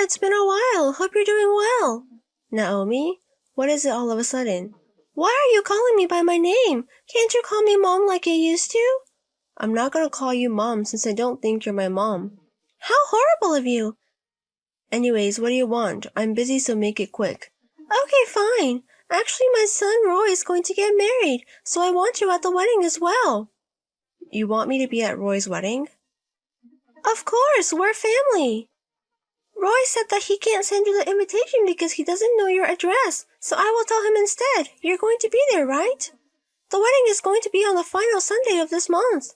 it's been a while. Hope you're doing well. Naomi? What is it all of a sudden? Why are you calling me by my name? Can't you call me Mom like you used to? I'm not gonna call you Mom since I don't think you're my mom. How horrible of you! Anyways, what do you want? I'm busy, so make it quick. Okay, fine. Actually, my son Roy is going to get married, so I want you at the wedding as well. You want me to be at Roy's wedding? Of course, we're family. Roy said that he can't send you the invitation because he doesn't know your address, so I will tell him instead. You're going to be there, right? The wedding is going to be on the final Sunday of this month.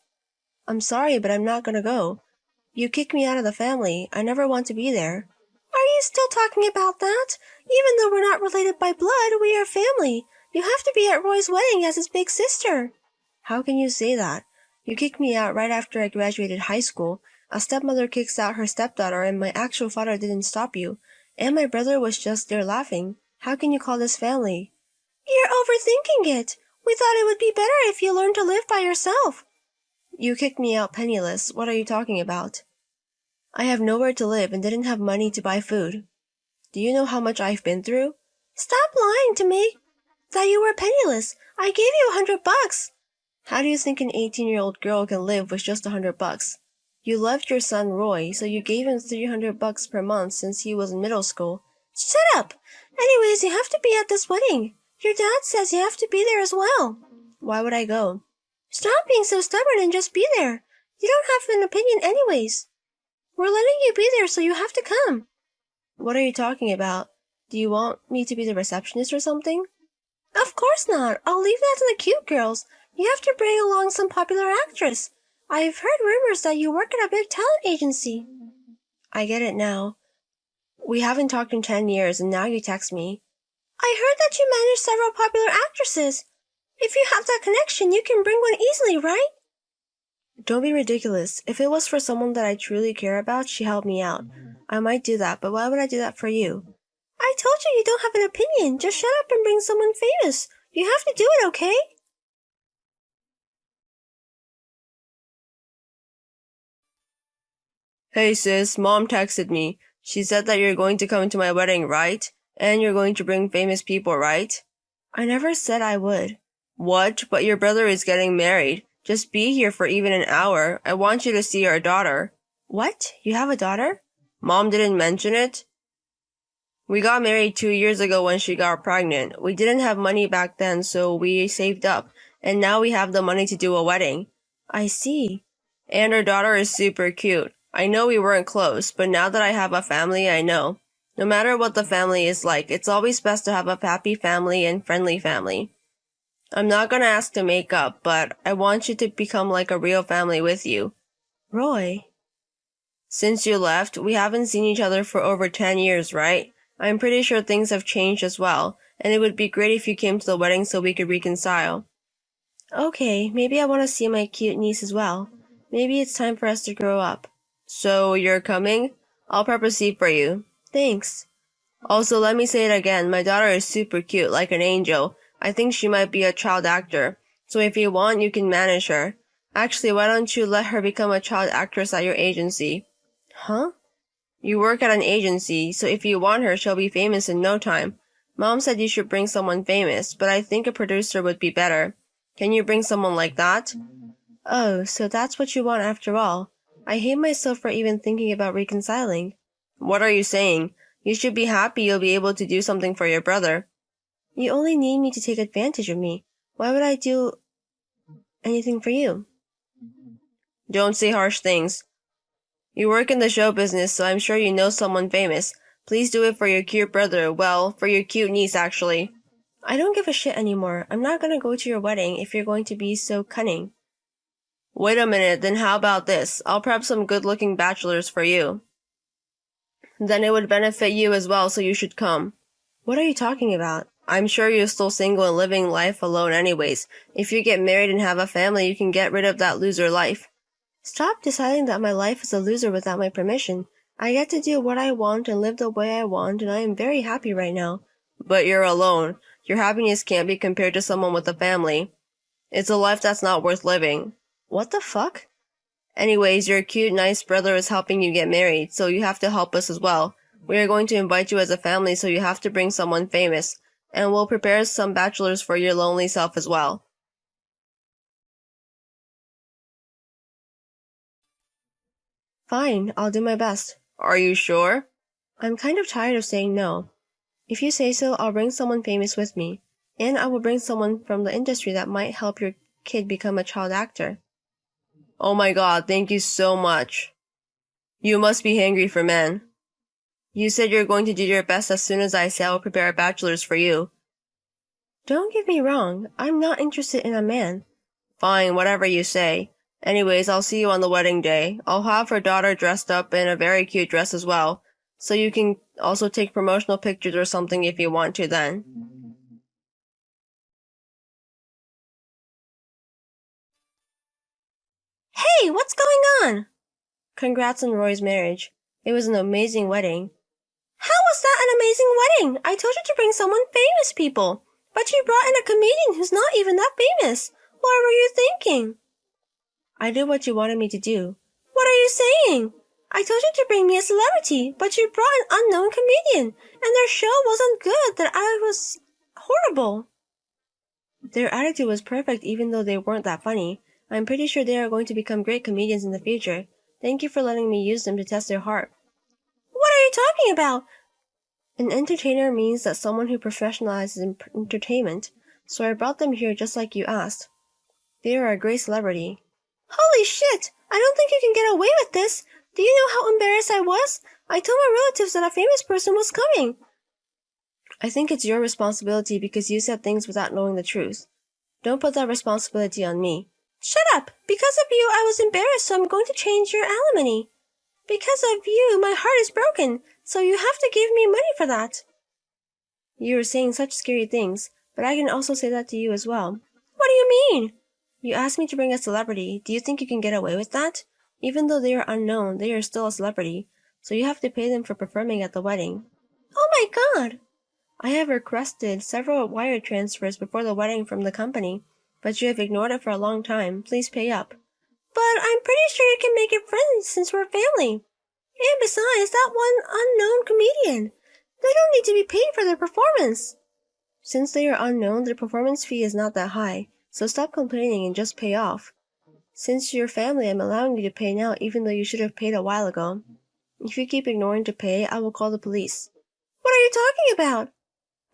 I'm sorry, but I'm not gonna go. You kicked me out of the family. I never want to be there. Are you still talking about that? Even though we're not related by blood, we are family. You have to be at Roy's wedding as his big sister. How can you say that? You kicked me out right after I graduated high school. A stepmother kicks out her stepdaughter, and my actual father didn't stop you. And my brother was just there laughing. How can you call this family? You're overthinking it. We thought it would be better if you learned to live by yourself. You kicked me out penniless. What are you talking about? I have nowhere to live and didn't have money to buy food. Do you know how much I've been through? Stop lying to me. That you were penniless. I gave you $100. How do you think an 18-year-old girl can live with just $100? You loved your son Roy, so you gave him $300 per month since he was in middle school. Shut up! Anyways, you have to be at this wedding. Your dad says you have to be there as well. Why would I go? Stop being so stubborn and just be there. You don't have an opinion anyways. We're letting you be there, so you have to come. What are you talking about? Do you want me to be the receptionist or something? Of course not. I'll leave that to the cute girls. You have to bring along some popular actress. I've heard rumors that you work at a big talent agency. I get it now. We haven't talked in 10 years, and now you text me. I heard that you manage several popular actresses. If you have that connection, you can bring one easily, right? Don't be ridiculous. If it was for someone that I truly care about, she helped me out. I might do that, but why would I do that for you? I told you don't have an opinion. Just shut up and bring someone famous. You have to do it, okay? Hey sis, Mom texted me. She said that you're going to come to my wedding, right? And you're going to bring famous people, right? I never said I would. What? But your brother is getting married. Just be here for even an hour. I want you to see our daughter. What? You have a daughter? Mom didn't mention it? We got married 2 years ago when she got pregnant. We didn't have money back then, so we saved up. And now we have the money to do a wedding. I see. And our daughter is super cute. I know we weren't close, but now that I have a family, I know. No matter what the family is like, it's always best to have a happy family and friendly family. I'm not gonna ask to make up, but I want you to become like a real family with you. Roy? Since you left, we haven't seen each other for over 10 years, right? I'm pretty sure things have changed as well, and it would be great if you came to the wedding so we could reconcile. Okay, maybe I want to see my cute niece as well. Maybe it's time for us to grow up. So, you're coming? I'll prep a seat for you. Thanks. Also, let me say it again, my daughter is super cute, like an angel. I think she might be a child actor, so if you want, you can manage her. Actually, why don't you let her become a child actress at your agency? Huh? You work at an agency, so if you want her, she'll be famous in no time. Mom said you should bring someone famous, but I think a producer would be better. Can you bring someone like that? Oh, so that's what you want after all. I hate myself for even thinking about reconciling. What are you saying? You should be happy you'll be able to do something for your brother. You only need me to take advantage of me. Why would I do anything for you? Don't say harsh things. You work in the show business, so I'm sure you know someone famous. Please do it for your cute brother. Well, for your cute niece, actually. I don't give a shit anymore. I'm not gonna go to your wedding if you're going to be so cunning. Wait a minute, then how about this? I'll prep some good-looking bachelors for you. Then it would benefit you as well, so you should come. What are you talking about? I'm sure you're still single and living life alone anyways. If you get married and have a family, you can get rid of that loser life. Stop deciding that my life is a loser without my permission. I get to do what I want and live the way I want, and I am very happy right now. But you're alone. Your happiness can't be compared to someone with a family. It's a life that's not worth living. What the fuck? Anyways, your cute, nice brother is helping you get married, so you have to help us as well. We are going to invite you as a family, so you have to bring someone famous, and we'll prepare some bachelors for your lonely self as well. Fine, I'll do my best. Are you sure? I'm kind of tired of saying no. If you say so, I'll bring someone famous with me, and I will bring someone from the industry that might help your kid become a child actor. Oh my god, thank you so much. You must be hungry for men. You said you're going to do your best. As soon as I say, I'll prepare a bachelor's for you. Don't get me wrong, I'm not interested in a man. Fine, whatever you say. Anyways, I'll see you on the wedding day. I'll have her daughter dressed up in a very cute dress as well, so you can also take promotional pictures or something if you want to then. Hey, what's going on? Congrats on Roy's marriage. It was an amazing wedding. How was that an amazing wedding? I told you to bring someone famous people, but you brought in a comedian who's not even that famous. What were you thinking? I did what you wanted me to do. What are you saying? I told you to bring me a celebrity, but you brought an unknown comedian, and their show wasn't good, that I was horrible. Their attitude was perfect even though they weren't that funny. I'm pretty sure they are going to become great comedians in the future. Thank you for letting me use them to test their heart. What are you talking about? An entertainer means that someone who professionalizes in entertainment, so I brought them here just like you asked. They are a great celebrity. Holy shit! I don't think you can get away with this! Do you know how embarrassed I was? I told my relatives that a famous person was coming. I think it's your responsibility because you said things without knowing the truth. Don't put that responsibility on me. Shut up! Because of you, I was embarrassed, so I'm going to change your alimony. Because of you, my heart is broken, so you have to give me money for that. You are saying such scary things, but I can also say that to you as well. What do you mean? You asked me to bring a celebrity. Do you think you can get away with that? Even though they are unknown, they are still a celebrity, so you have to pay them for performing at the wedding. Oh my god! I have requested several wire transfers before the wedding from the company, but you have ignored it for a long time. Please pay up. But I'm pretty sure you can make it friends since we're family. And besides, that one unknown comedian, they don't need to be paid for their performance. Since they are unknown, their performance fee is not that high, so stop complaining and just pay off. Since you're family, I'm allowing you to pay now even though you should have paid a while ago. If you keep ignoring to pay, I will call the police. What are you talking about?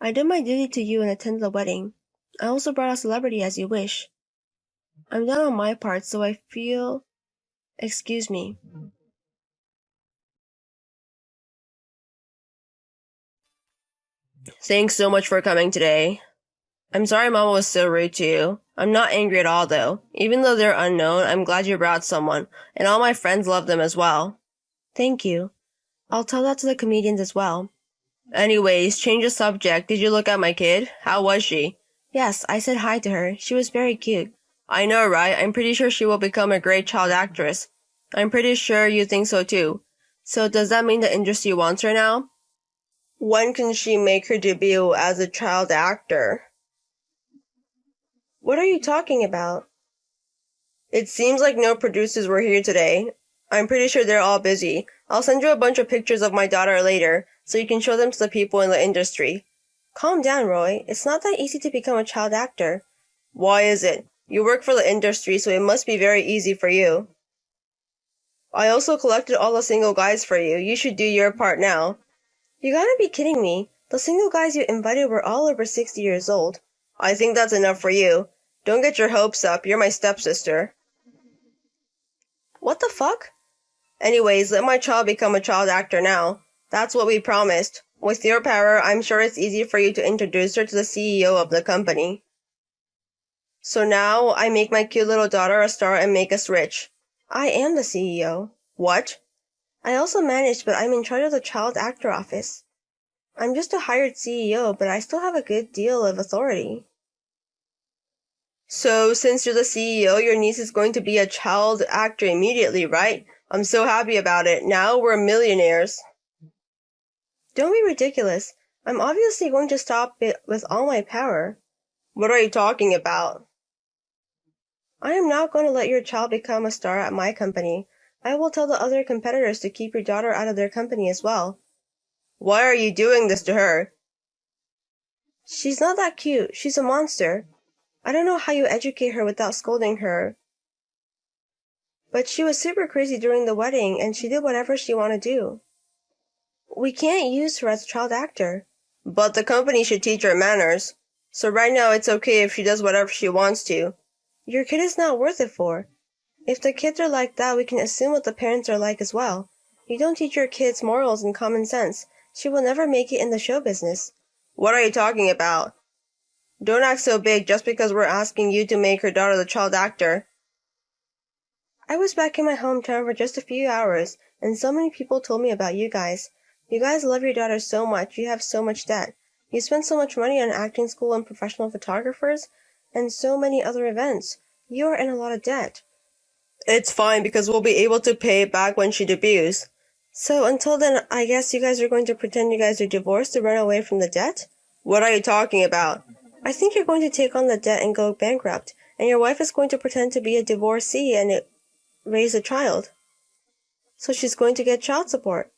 I did my duty to you and attended the wedding. I also brought a celebrity as you wish. I'm done on my part, so I feel... Excuse me. Thanks so much for coming today. I'm sorry Mama was so rude to you. I'm not angry at all, though. Even though they're unknown, I'm glad you brought someone, and all my friends love them as well. Thank you. I'll tell that to the comedians as well. Anyways, change the subject. Did you look at my kid? How was she? Yes, I said hi to her. She was very cute. I know, right? I'm pretty sure she will become a great child actress. I'm pretty sure you think so too. So does that mean the industry wants her now? When can she make her debut as a child actor? What are you talking about? It seems like no producers were here today. I'm pretty sure they're all busy. I'll send you a bunch of pictures of my daughter later, so you can show them to the people in the industry. Calm down, Roy. It's not that easy to become a child actor. Why is it? You work for the industry, so it must be very easy for you. I also collected all the single guys for you. You should do your part now. You gotta be kidding me. The single guys you invited were all over 60 years old. I think that's enough for you. Don't get your hopes up. You're my stepsister. What the fuck? Anyways, let my child become a child actor now. That's what we promised. With your power, I'm sure it's easy for you to introduce her to the CEO of the company. So now, I make my cute little daughter a star and make us rich. I am the CEO. What? I also manage, but I'm in charge of the child actor office. I'm just a hired CEO, but I still have a good deal of authority. So, since you're the CEO, your niece is going to be a child actor immediately, right? I'm so happy about it. Now we're millionaires. Don't be ridiculous. I'm obviously going to stop it with all my power. What are you talking about? I am not going to let your child become a star at my company. I will tell the other competitors to keep your daughter out of their company as well. Why are you doing this to her? She's not that cute. She's a monster. I don't know how you educate her without scolding her. But she was super crazy during the wedding, and she did whatever she wanted to do. We can't use her as a child actor. But the company should teach her manners. So right now it's okay if she does whatever she wants to. Your kid is not worth it for. If the kids are like that, we can assume what the parents are like as well. You don't teach your kids morals and common sense. She will never make it in the show business. What are you talking about? Don't act so big just because we're asking you to make her daughter the child actor. I was back in my hometown for just a few hours, and so many people told me about you guys. You guys love your daughter so much, you have so much debt. You spend so much money on acting school and professional photographers, and so many other events. You are in a lot of debt. It's fine because we'll be able to pay it back when she debuts. So until then, I guess you guys are going to pretend you guys are divorced to run away from the debt? What are you talking about? I think you're going to take on the debt and go bankrupt, and your wife is going to pretend to be a divorcee and raise a child. So she's going to get child support.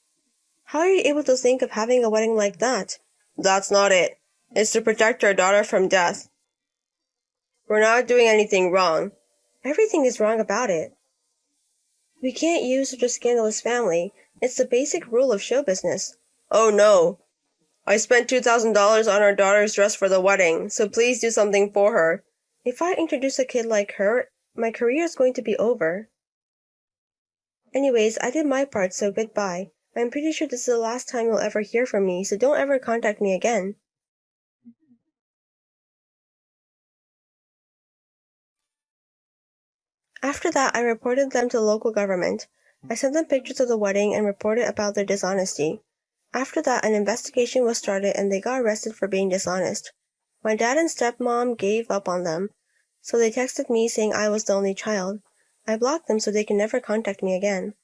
How are you able to think of having a wedding like that? That's not it. It's to protect our daughter from death. We're not doing anything wrong. Everything is wrong about it. We can't use such a scandalous family. It's the basic rule of show business. Oh no. I spent $2,000 on our daughter's dress for the wedding, so please do something for her. If I introduce a kid like her, my career is going to be over. Anyways, I did my part, so goodbye. I'm pretty sure this is the last time you'll ever hear from me, so don't ever contact me again. After that, I reported them to the local government. I sent them pictures of the wedding and reported about their dishonesty. After that, an investigation was started and they got arrested for being dishonest. My dad and stepmom gave up on them, so they texted me saying I was the only child. I blocked them so they can never contact me again.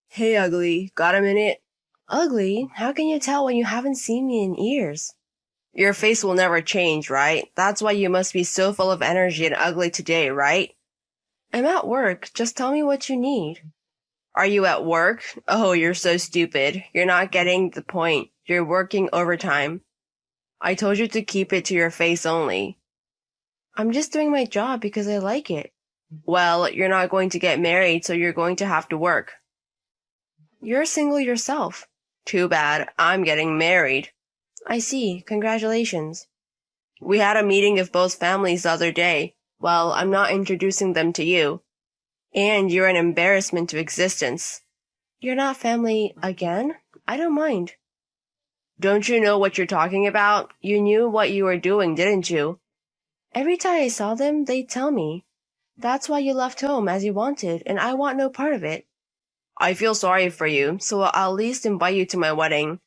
Hey, Ugly, got a minute? Ugly? How can you tell when you haven't seen me in years? Your face will never change, right? That's why you must be so full of energy and ugly today, right? I'm at work. Just tell me what you need. Are you at work? Oh, you're so stupid. You're not getting the point. You're working overtime. I told you to keep it to your face only. I'm just doing my job because I like it. Well, you're not going to get married, so you're going to have to work. You're single yourself. Too bad. I'm getting married. I see. Congratulations. We had a meeting of both families the other day. Well, I'm not introducing them to you. And you're an embarrassment to existence. You're not family again? I don't mind. Don't you know what you're talking about? You knew what you were doing, didn't you? Every time I saw them, they'd tell me. That's why you left home as you wanted, and I want no part of it. I feel sorry for you, so I'll at least invite you to my wedding.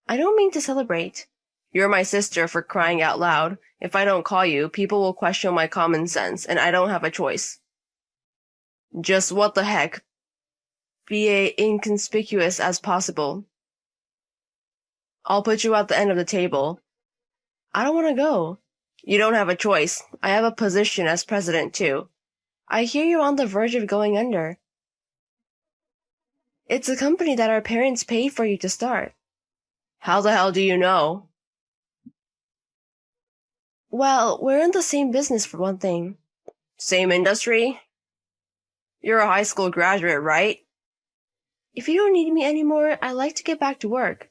I don't mean to celebrate. You're my sister, for crying out loud. If I don't call you, people will question my common sense, and I don't have a choice. Just what the heck? Be as inconspicuous as possible. I'll put you at the end of the table. I don't want to go. You don't have a choice. I have a position as president, too. I hear you're on the verge of going under. It's a company that our parents paid for you to start. How the hell do you know? Well, we're in the same business for one thing. Same industry? You're a high school graduate, right? If you don't need me anymore, I'd like to get back to work.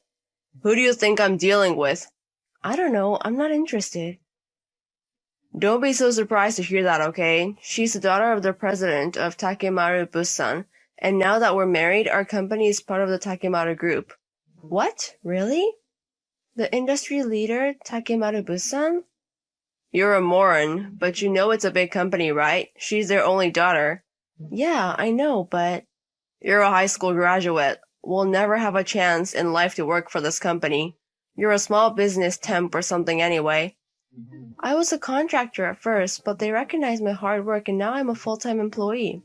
Who do you think I'm dealing with? I don't know. I'm not interested. Don't be so surprised to hear that, okay? She's the daughter of the president of Takemaru Busan, and now that we're married, our company is part of the Takemaru group. What? Really? The industry leader, Takemaru Busan? You're a moron, but you know it's a big company, right? She's their only daughter. Yeah, I know, but... You're a high school graduate. We'll never have a chance in life to work for this company. You're a small business temp or something anyway. I was a contractor at first, but they recognized my hard work and now I'm a full-time employee.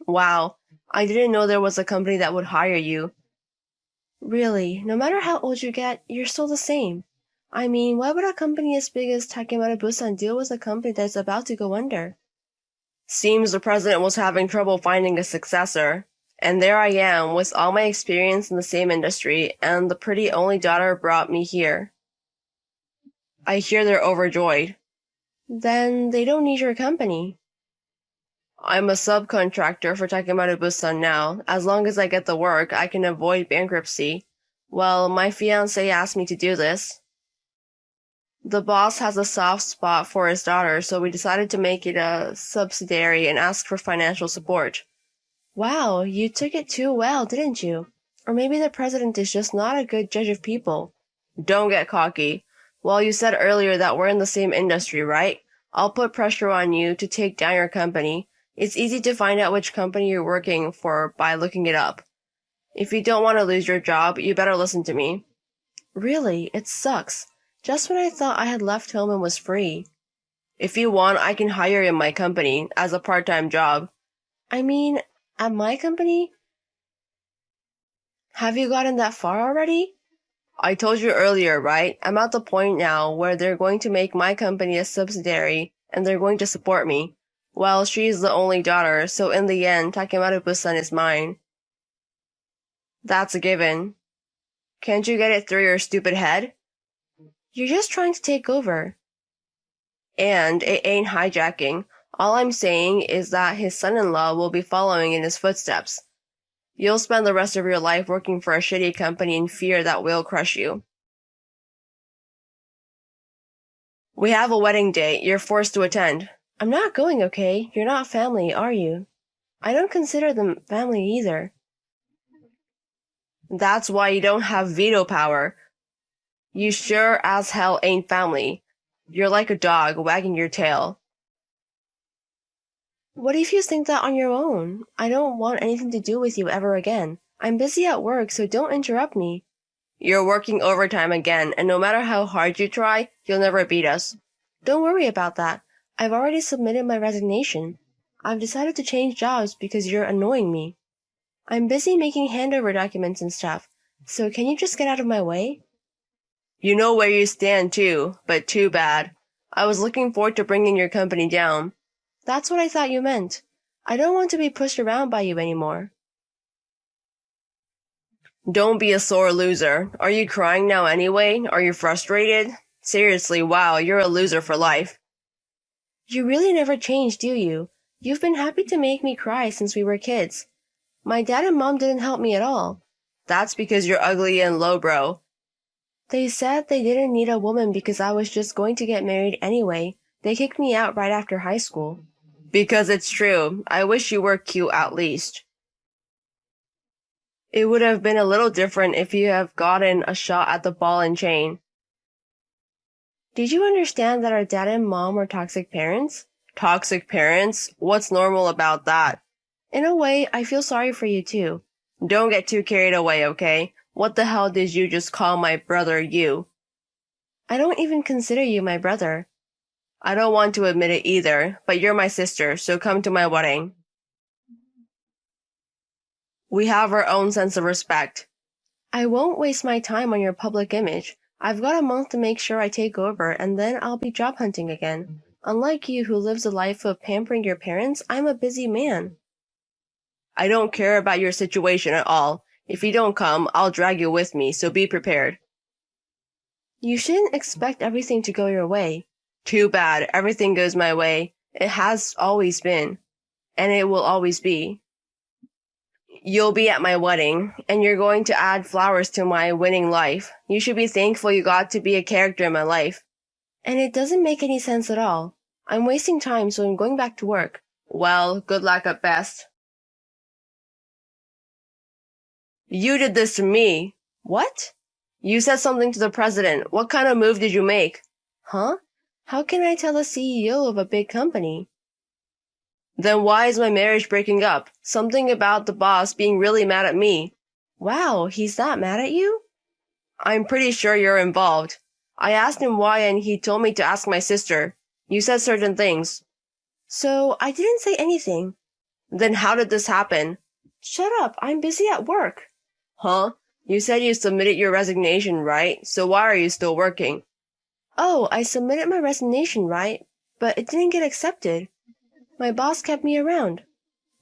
Wow, I didn't know there was a company that would hire you. Really, no matter how old you get, you're still the same. I mean, why would a company as big as Takemaru Busan deal with a company that's about to go under? Seems the president was having trouble finding a successor. And there I am, with all my experience in the same industry, and the pretty only daughter brought me here. I hear they're overjoyed. Then they don't need your company. I'm a subcontractor for Takemaru-Busan now. As long as I get the work, I can avoid bankruptcy. Well, my fiancé asked me to do this. The boss has a soft spot for his daughter, so we decided to make it a subsidiary and ask for financial support. Wow, you took it too well, didn't you? Or maybe the president is just not a good judge of people. Don't get cocky. Well, you said earlier that we're in the same industry, right? I'll put pressure on you to take down your company. It's easy to find out which company you're working for by looking it up. If you don't want to lose your job, you better listen to me. Really, it sucks. Just when I thought I had left home and was free. If you want, I can hire you in my company as a part-time job. I mean, at my company? Have you gotten that far already? I told you earlier, right? I'm at the point now where they're going to make my company a subsidiary and they're going to support me. Well, she's the only daughter, so in the end, Takemaru-Busan is mine. That's a given. Can't you get it through your stupid head? You're just trying to take over. And it ain't hijacking. All I'm saying is that his son-in-law will be following in his footsteps. You'll spend the rest of your life working for a shitty company in fear that will crush you. We have a wedding date. You're forced to attend. I'm not going, okay? You're not family, are you? I don't consider them family either. That's why you don't have veto power. You sure as hell ain't family. You're like a dog wagging your tail. What if you think that on your own? I don't want anything to do with you ever again. I'm busy at work, so don't interrupt me. You're working overtime again, and no matter how hard you try, you'll never beat us. Don't worry about that. I've already submitted my resignation. I've decided to change jobs because you're annoying me. I'm busy making handover documents and stuff, so can you just get out of my way? You know where you stand too, but too bad. I was looking forward to bringing your company down. That's what I thought you meant. I don't want to be pushed around by you anymore. Don't be a sore loser. Are you crying now anyway? Are you frustrated? Seriously, wow, you're a loser for life. You really never change, do you? You've been happy to make me cry since we were kids. My dad and mom didn't help me at all. That's because you're ugly and lowbrow. They said they didn't need a woman because I was just going to get married anyway. They kicked me out right after high school. Because it's true. I wish you were cute at least. It would have been a little different if you have gotten a shot at the ball and chain. Did you understand that our dad and mom were toxic parents? Toxic parents? What's normal about that? In a way, I feel sorry for you too. Don't get too carried away, okay? What the hell did you just call my brother you? I don't even consider you my brother. I don't want to admit it either, but you're my sister, so come to my wedding. We have our own sense of respect. I won't waste my time on your public image. I've got a month to make sure I take over, and then I'll be job hunting again. Unlike you who lives a life of pampering your parents, I'm a busy man. I don't care about your situation at all. If you don't come, I'll drag you with me, so be prepared. You shouldn't expect everything to go your way. Too bad, everything goes my way. It has always been. And it will always be. You'll be at my wedding, and you're going to add flowers to my winning life. You should be thankful you got to be a character in my life. And it doesn't make any sense at all. I'm wasting time, so I'm going back to work. Well, good luck at best. You did this to me. What? You said something to the president. What kind of move did you make? Huh? How can I tell the CEO of a big company? Then why is my marriage breaking up? Something about the boss being really mad at me. Wow, he's that mad at you? I'm pretty sure you're involved. I asked him why and he told me to ask my sister. You said certain things. So I didn't say anything. Then how did this happen? Shut up, I'm busy at work. Huh? You said you submitted your resignation, right? So why are you still working? Oh, I submitted my resignation, right? But it didn't get accepted. My boss kept me around.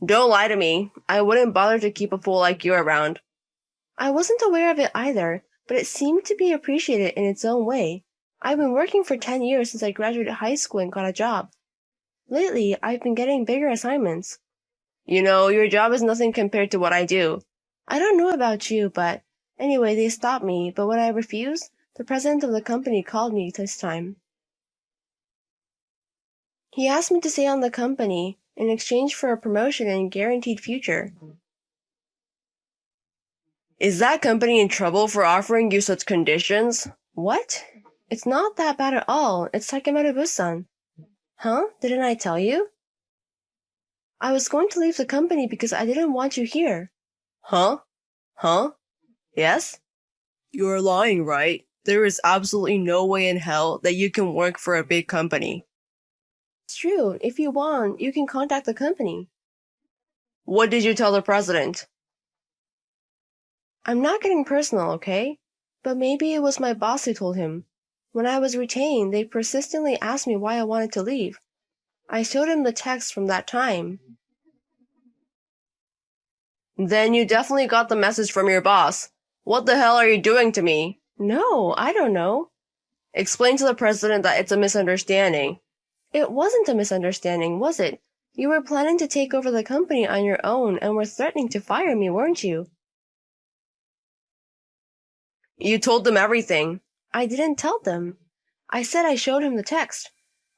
Don't lie to me. I wouldn't bother to keep a fool like you around. I wasn't aware of it either, but it seemed to be appreciated in its own way. I've been working for 10 years since I graduated high school and got a job. Lately, I've been getting bigger assignments. You know, your job is nothing compared to what I do. I don't know about you, but anyway, they stopped me, but when I refused, the president of the company called me this time. He asked me to stay on the company in exchange for a promotion and guaranteed future. Is that company in trouble for offering you such conditions? What? It's not that bad at all. It's Takemaru-san. Huh? Didn't I tell you? I was going to leave the company because I didn't want you here. Huh? Huh? Yes? You're lying, right? There is absolutely no way in hell that you can work for a big company. It's true. If you want, you can contact the company. What did you tell the president? I'm not getting personal, okay? But maybe it was my boss who told him. When I was retained, they persistently asked me why I wanted to leave. I showed him the text from that time. Then you definitely got the message from your boss. What the hell are you doing to me? No, I don't know. Explain to the president that it's a misunderstanding. It wasn't a misunderstanding, was it? You were planning to take over the company on your own and were threatening to fire me, weren't you? You told them everything. I didn't tell them. I said I showed him the text.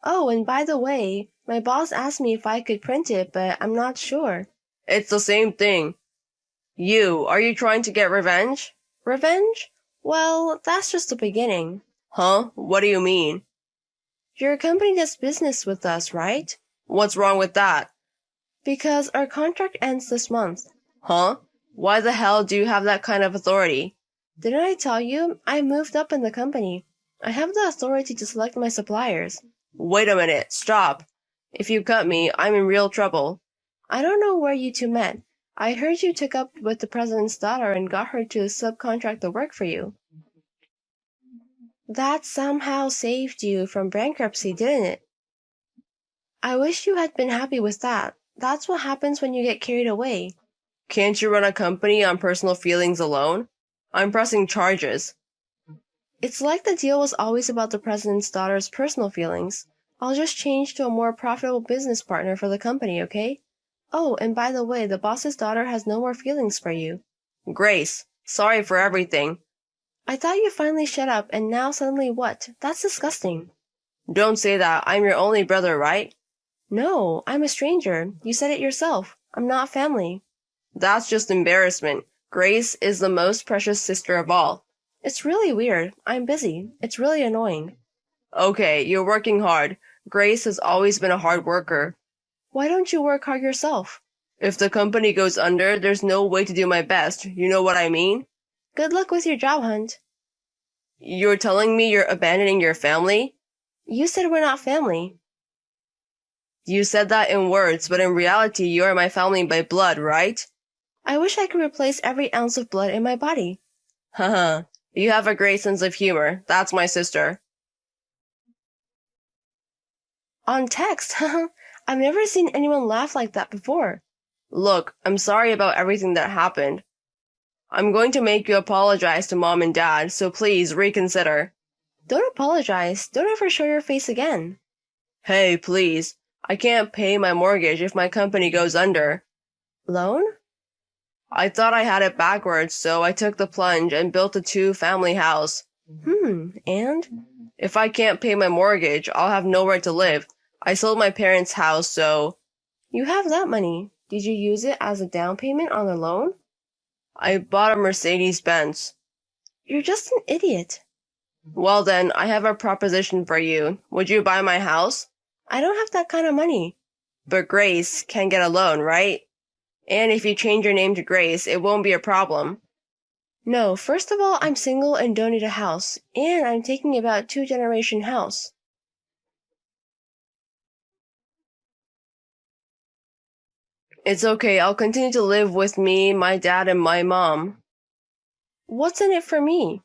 Oh, and by the way, my boss asked me if I could print it, but I'm not sure. It's the same thing. Are you trying to get revenge? Revenge? Well, that's just the beginning. Huh? What do you mean? Your company does business with us, right? What's wrong with that? Because our contract ends this month. Huh? Why the hell do you have that kind of authority? Didn't I tell you? I moved up in the company. I have the authority to select my suppliers. Wait a minute. Stop. If you cut me, I'm in real trouble. I don't know where you two met. I heard you took up with the president's daughter and got her to subcontract the work for you. That somehow saved you from bankruptcy, didn't it? I wish you had been happy with that. That's what happens when you get carried away. Can't you run a company on personal feelings alone? I'm pressing charges. It's like the deal was always about the president's daughter's personal feelings. I'll just change to a more profitable business partner for the company, okay? Oh, and by the way, the boss's daughter has no more feelings for you. Grace, sorry for everything. I thought you finally shut up, and now suddenly what? That's disgusting. Don't say that. I'm your only brother, right? No, I'm a stranger. You said it yourself. I'm not family. That's just embarrassment. Grace is the most precious sister of all. It's really weird. I'm busy. It's really annoying. Okay, you're working hard. Grace has always been a hard worker. Why don't you work hard yourself? If the company goes under, there's no way to do my best. You know what I mean? Good luck with your job hunt. You're telling me you're abandoning your family? You said we're not family. You said that in words, but in reality, you are my family by blood, right? I wish I could replace every ounce of blood in my body. Haha, you have a great sense of humor. That's my sister. On text, haha. I've never seen anyone laugh like that before. Look, I'm sorry about everything that happened. I'm going to make you apologize to Mom and Dad, so please reconsider. Don't apologize. Don't ever show your face again. Hey, please. I can't pay my mortgage if my company goes under. Loan? I thought I had it backwards, so I took the plunge and built a 2-family house. And? If I can't pay my mortgage, I'll have nowhere to live. I sold my parents' house, so... You have that money. Did you use it as a down payment on the loan? I bought a Mercedes-Benz. You're just an idiot. Well then, I have a proposition for you. Would you buy my house? I don't have that kind of money. But Grace can get a loan, right? And if you change your name to Grace, it won't be a problem. No, first of all, I'm single and don't need a house. And I'm taking about 2-generation house. It's okay, I'll continue to live with me, my dad, and my mom. What's in it for me?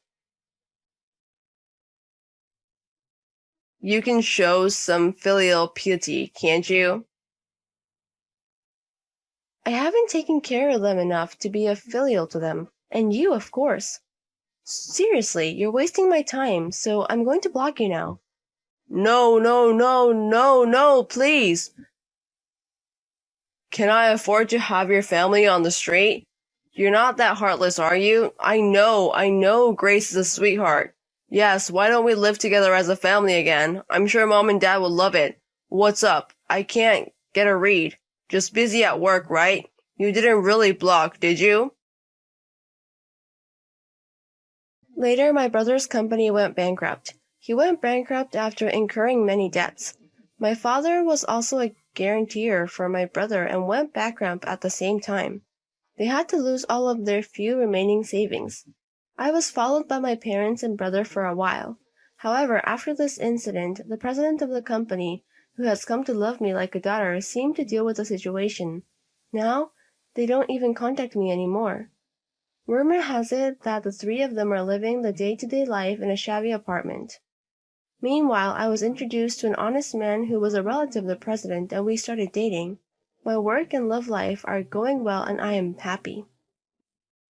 You can show some filial piety, can't you? I haven't taken care of them enough to be a filial to them. And you, of course. Seriously, you're wasting my time, so I'm going to block you now. No, no, no, no, no, please. Can I afford to have your family on the street? You're not that heartless, are you? I know Grace is a sweetheart. Yes, why don't we live together as a family again? I'm sure Mom and Dad would love it. What's up? I can't get a read. Just busy at work, right? You didn't really block, did you? Later, my brother's company went bankrupt. He went bankrupt after incurring many debts. My father was also a guarantor for my brother and went bankrupt at the same time. They had to lose all of their few remaining savings. I was followed by my parents and brother for a while. However, after this incident, the president of the company, who has come to love me like a daughter, seemed to deal with the situation. Now, they don't even contact me anymore. Rumor has it that the three of them are living the day-to-day life in a shabby apartment. Meanwhile, I was introduced to an honest man who was a relative of the president, and we started dating. My work and love life are going well, and I am happy.